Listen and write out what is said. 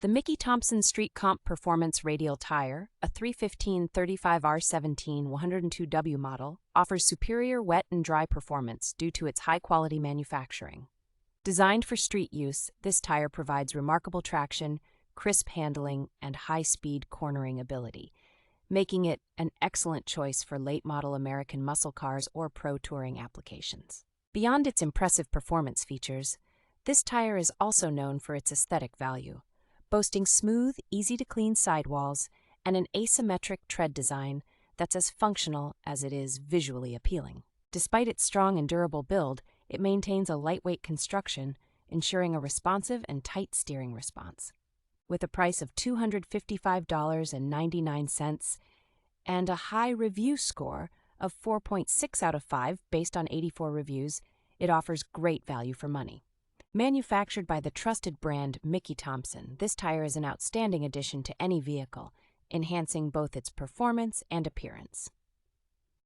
The Mickey Thompson Street Comp Performance Radial tire, a 315/35R17 102W model, offers superior wet and dry performance due to its high-quality manufacturing. Designed for street use, this tire provides remarkable traction, crisp handling, and high-speed cornering ability, making it an excellent choice for late-model American muscle cars or pro touring applications. Beyond its impressive performance features, this tire is also known for its aesthetic value, boasting smooth, easy-to-clean sidewalls and an asymmetric tread design that's as functional as it is visually appealing. Despite its strong and durable build, it maintains a lightweight construction, ensuring a responsive and tight steering response. With a price of $255.99 and a high review score of 4.6 out of 5 based on 84 reviews, it offers great value for money. Manufactured by the trusted brand Mickey Thompson, this tire is an outstanding addition to any vehicle, enhancing both its performance and appearance.